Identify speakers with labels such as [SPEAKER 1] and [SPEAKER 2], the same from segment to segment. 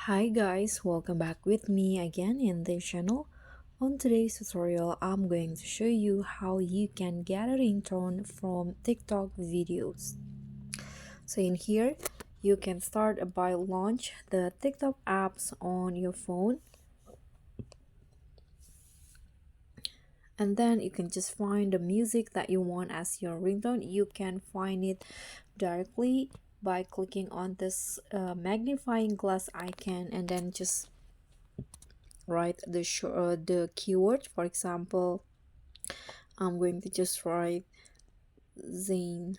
[SPEAKER 1] Hi guys, welcome back with me again in this channel. On today's tutorial, I'm going to show you how you can get a ringtone from TikTok videos. So in here, you can start by launch the TikTok apps on your phone, and then you can just find the music that you want as your ringtone. You can find it directly by clicking on this magnifying glass icon and then just write the keyword. For example, I'm going to just write Zane.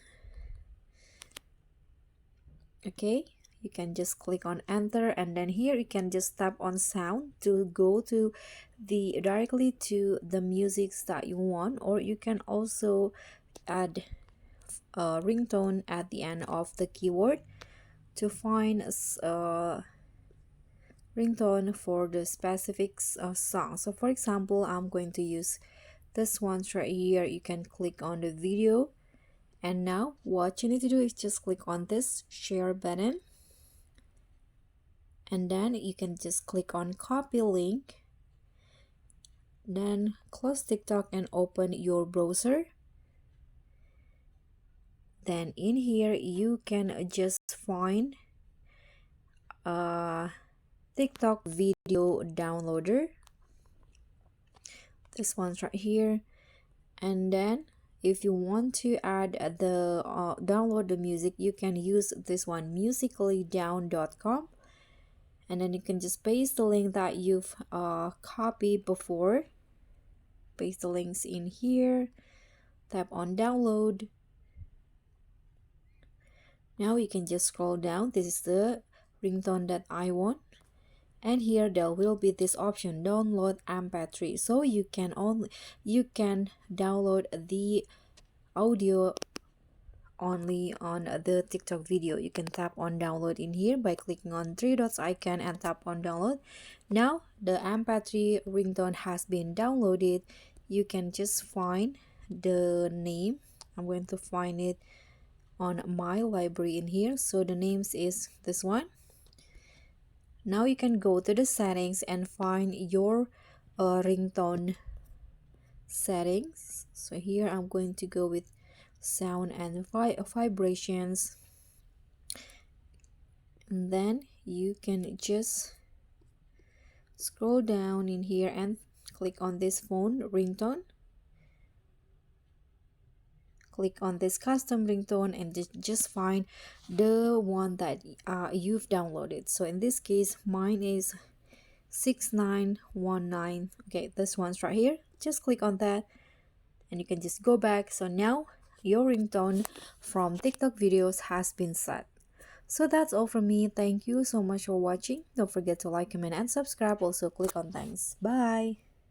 [SPEAKER 1] Okay, you can just click on enter, and then here you can just tap on sound to go to the directly to the musics that you want, or you can also add a ringtone at the end of the keyword to find a ringtone for the specific song. So for example, I'm going to use this one right here. You can click on the video, and now what you need to do is just click on this share button, and then you can just click on copy link, then close TikTok and open your browser. Then in here you can just find a TikTok video downloader, this one's right here. And then if you want to add the download the music, you can use this one, musicallydown.com, and then you can just paste the link that you've copied before, paste the links in here, tap on download. Now you can just scroll down. This is the ringtone that I want, and here there will be this option, download mp3. So you can download the audio only on the TikTok video. You can tap on download in here by clicking on three dots icon and tap on download. Now the mp3 ringtone has been downloaded. You can just find the name. I'm going to find it on my library in here. So the names is this one. Now you can go to the settings and find your ringtone settings. So here I'm going to go with sound and vibrations, and then you can just scroll down in here and click on this phone ringtone, click on this custom ringtone, and just find the one that you've downloaded. So in this case mine is 6919. Okay, this one's right here. Just click on that and you can just go back. So now your ringtone from TikTok videos has been set. So that's all from me. Thank you so much for watching. Don't forget to like, comment, and subscribe. Also click on thanks. Bye.